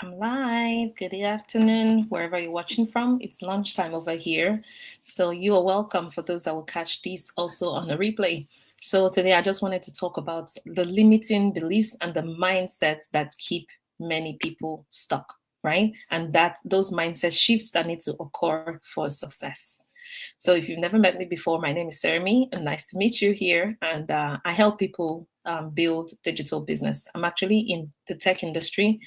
I'm live. Good afternoon, wherever you're watching from. It's lunchtime over here. So you are welcome for those that will catch this also on a replay. So today I just wanted to talk about the limiting beliefs and the mindsets that keep many people stuck, right? And that those mindset shifts that need to occur for success. So if you've never met me before, my name is Seremi, and nice to meet you here. And I help people build digital business. I'm actually in the tech industry,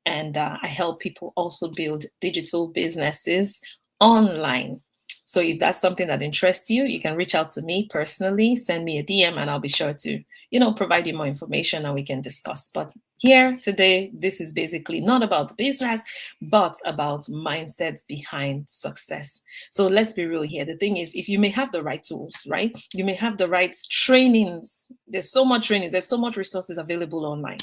and I help people also build digital businesses online. So if that's something that interests you, you can reach out to me personally, send me a DM, and I'll be sure to, provide you more information and we can discuss. But here today, this is basically not about the business, but about mindsets behind success. So let's be real here. The thing is, if you may have the right tools, right? You may have the right trainings. There's so much trainings, there's so much resources available online.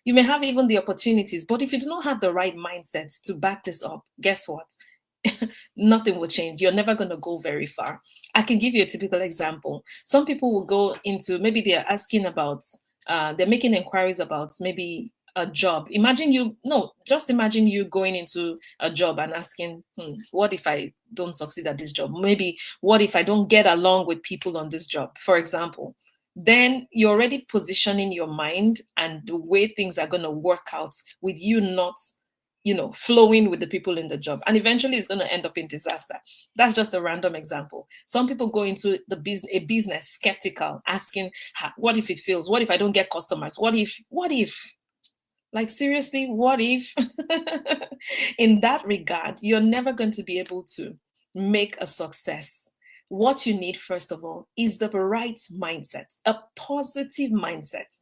You may have even the opportunities, but if you do not have the right mindset to back this up, guess what? Nothing will change. You're never going to go very far. I can give you a typical example. Some people will go into, maybe they're asking about, they're making inquiries about maybe a job. Just imagine you going into a job and asking, what if I don't succeed at this job? Maybe what if I don't get along with people on this job, for example? Then you're already positioning your mind and the way things are going to work out with you not flowing with the people in the job, and eventually it's going to end up in disaster. That's just a random example. Some people go into a business skeptical, asking, what if it fails? What if I don't get customers? What if like, seriously, what if? In that regard, you're never going to be able to make a success. What you need, first of all, is the right mindset, a positive mindset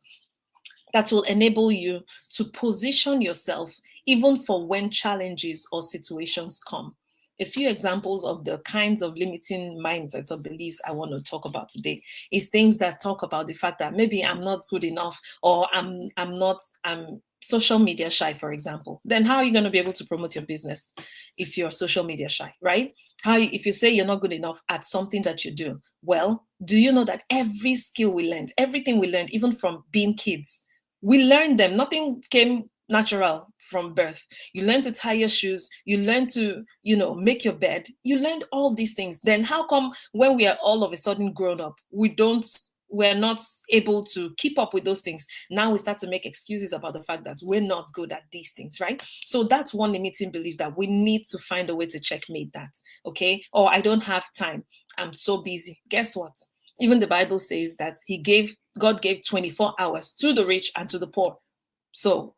that will enable you to position yourself even for when challenges or situations come. A few examples of the kinds of limiting mindsets or beliefs I want to talk about today is things that talk about the fact that maybe I'm not good enough, or I'm social media shy, for example. Then how are you going to be able to promote your business if you're social media shy, right? If you say you're not good enough at something that you do, well, do you know that every skill we learned, everything we learned, even from being kids, we learned them. Nothing came natural from birth. You learn to tie your shoes, you learn to, make your bed, you learned all these things. Then how come when we are all of a sudden grown up, we're not able to keep up with those things? Now we start to make excuses about the fact that we're not good at these things, right? So that's one limiting belief that we need to find a way to checkmate that. Okay. Or I don't have time, I'm so busy. Guess what? Even the Bible says that God gave 24 hours to the rich and to the poor. So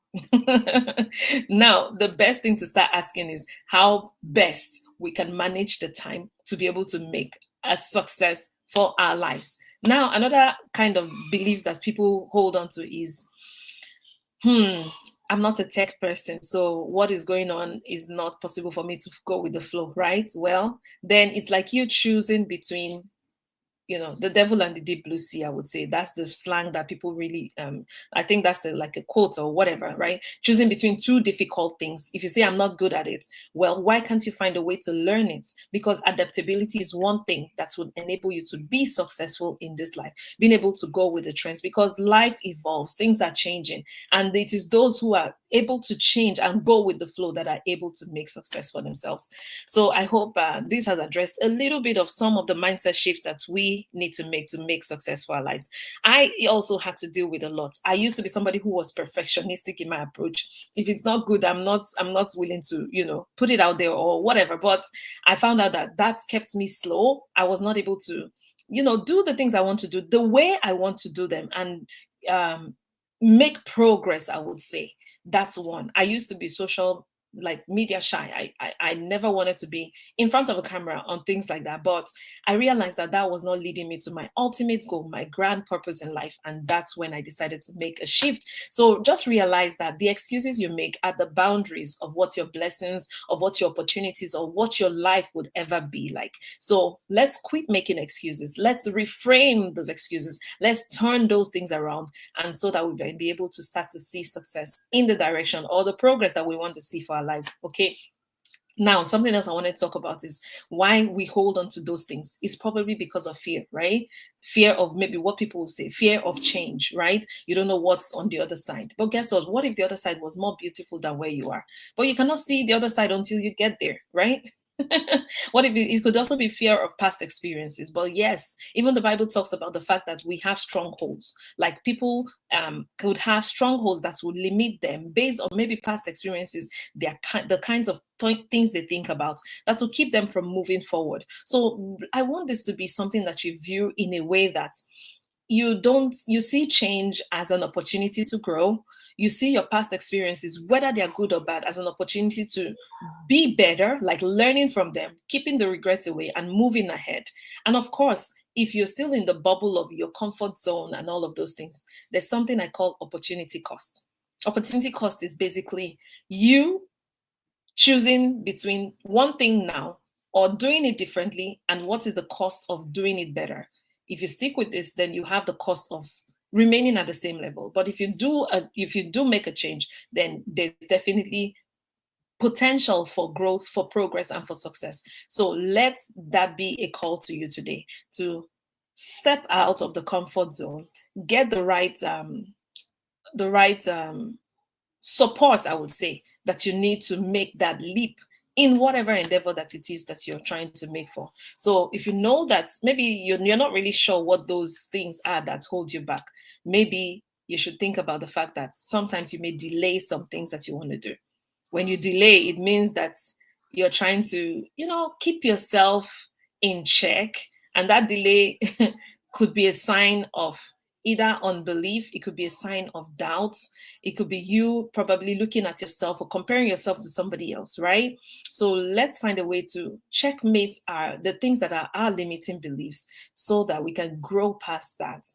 now the best thing to start asking is how best we can manage the time to be able to make a success for our lives. Now, another kind of beliefs that people hold on to is, I'm not a tech person, so what is going on is not possible for me to go with the flow, right? Well, then it's like you choosing between the devil and the deep blue sea. I would say that's the slang that people really I think that's like a quote or whatever, right? Choosing between two difficult things. If you say I'm not good at it, well, why can't you find a way to learn it? Because adaptability is one thing that would enable you to be successful in this life, being able to go with the trends, because life evolves, things are changing, and it is those who are able to change and go with the flow that are able to make success for themselves. So I hope this has addressed a little bit of some of the mindset shifts that we need to make success for our lives. I also had to deal with a lot. I used to be somebody who was perfectionistic in my approach. If it's not good, I'm not willing to, put it out there or whatever. But I found out that kept me slow. I was not able to, do the things I want to do the way I want to do them, and make progress, I would say. That's one. I used to be social, like media shy. I never wanted to be in front of a camera on things like that. But I realized that was not leading me to my ultimate goal, my grand purpose in life. And that's when I decided to make a shift. So just realize that the excuses you make are the boundaries of what your blessings, of what your opportunities, or what your life would ever be like. So let's quit making excuses. Let's reframe those excuses. Let's turn those things around, and so that we'll be able to start to see success in the direction or the progress that we want to see for our lives. Okay. Now, something else I want to talk about is why we hold on to those things. It's probably because of fear, right? Fear of maybe what people will say, fear of change, right? You don't know what's on the other side. But guess what? What if the other side was more beautiful than where you are? But you cannot see the other side until you get there, right? What if it could also be fear of past experiences? But yes, even the Bible talks about the fact that we have strongholds. Like people could have strongholds that would limit them based on maybe past experiences, the kinds of things they think about that will keep them from moving forward. So I want this to be something that you view in a way that you see change as an opportunity to grow. You see your past experiences, whether they are good or bad, as an opportunity to be better, like learning from them, keeping the regrets away and moving ahead. And of course, if you're still in the bubble of your comfort zone and all of those things, there's something I call opportunity cost. Opportunity cost is basically you choosing between one thing now or doing it differently, and what is the cost of doing it better. If you stick with this, then you have the cost of remaining at the same level. But if you do make a change, then there's definitely potential for growth, for progress, and for success. So let that be a call to you today to step out of the comfort zone, get the right support, I would say, that you need to make that leap in whatever endeavor that it is that you're trying to make for. So if you know that maybe you're not really sure what those things are that hold you back, maybe you should think about the fact that sometimes you may delay some things that you want to do. When you delay, it means that you're trying to, keep yourself in check. And that delay could be a sign of either unbelief, it could be a sign of doubt, it could be you probably looking at yourself or comparing yourself to somebody else, right? So let's find a way to checkmate the things that are our limiting beliefs so that we can grow past that.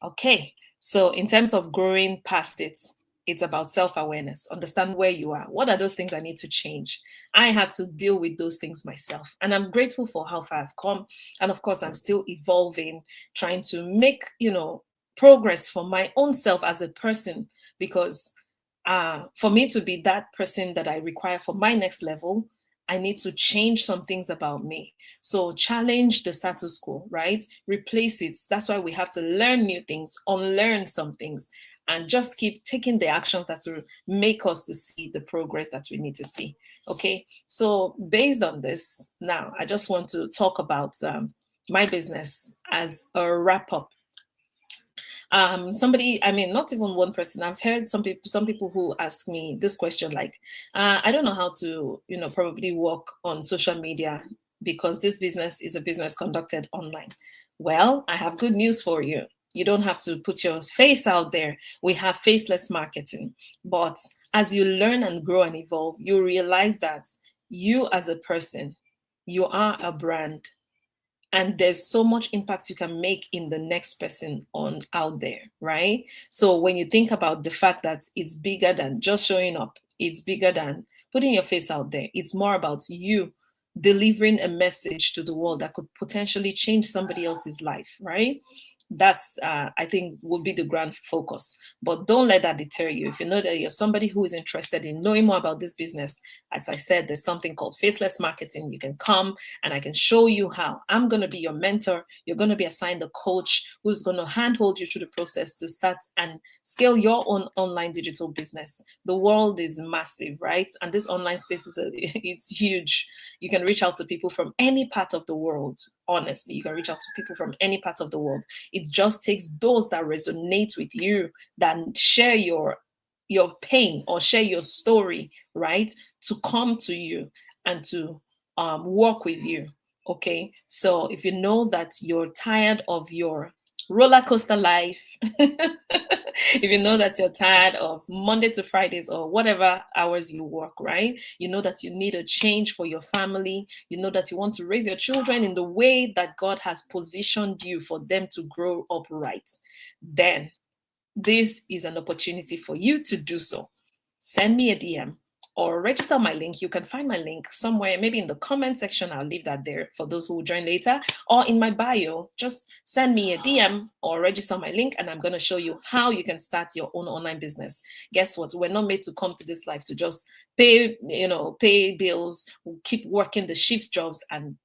Okay, so in terms of growing past it, it's about self-awareness. Understand where you are. What are those things I need to change? I had to deal with those things myself, and I'm grateful for how far I've come. And of course, I'm still evolving, trying to make progress for my own self as a person, because for me to be that person that I require for my next level, I need to change some things about me. So challenge the status quo, right? Replace it. That's why we have to learn new things, unlearn some things, and just keep taking the actions that will make us to see the progress that we need to see. Okay. So based on this, now I just want to talk about my business as a wrap up. Somebody, I mean, not even one person, I've heard some people who ask me this question, like, I don't know how to probably work on social media because this business is a business conducted online. Well, I have good news for you. You don't have to put your face out there. We have faceless marketing. But as you learn and grow and evolve, you realize that you as a person, you are a brand, and there's so much impact you can make in the next person on out there, right? So when you think about the fact that it's bigger than just showing up, it's bigger than putting your face out there, it's more about you delivering a message to the world that could potentially change somebody else's life, right? That's I think will be the grand focus. But don't let that deter you. If you know that you're somebody who is interested in knowing more about this business, as I said, there's something called faceless marketing. You can come and I can show you how. I'm going to be your mentor. You're going to be assigned a coach who's going to handhold you through the process to start and scale your own online digital business. The world is massive, right? And this online space it's huge. You can reach out to people from any part of the world. Honestly, you can reach out to people from any part of the world. It just takes those that resonate with you, that share your pain or share your story, right, to come to you and to work with you. Okay, so if you know that you're tired of your roller coaster life, if you know that you're tired of Monday to Fridays or whatever hours you work, right? You know that you need a change for your family. You know that you want to raise your children in the way that God has positioned you for them to grow up right. Then this is an opportunity for you to do so. Send me a DM. or register my link. You can find my link somewhere, maybe in the comment section. I'll leave that there for those who will join later, or in my bio. Just send me a DM or register my link, and I'm going to show you how you can start your own online business. Guess what? We're not made to come to this life to just pay bills, keep working the shift jobs, and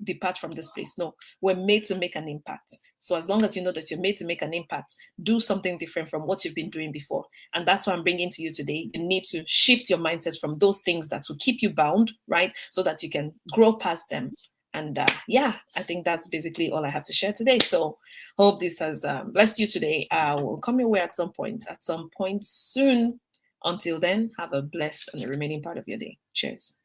depart from this place. No, we're made to make an impact. So as long as you know that you're made to make an impact, do something different from what you've been doing before. And that's what I'm bringing to you today. You need to shift your mindset from those things that will keep you bound, right? So that you can grow past them. And yeah, I think that's basically all I have to share today. So hope this has blessed you today. We'll come your way at some point soon. Until then, have a blessed and the remaining part of your day. Cheers.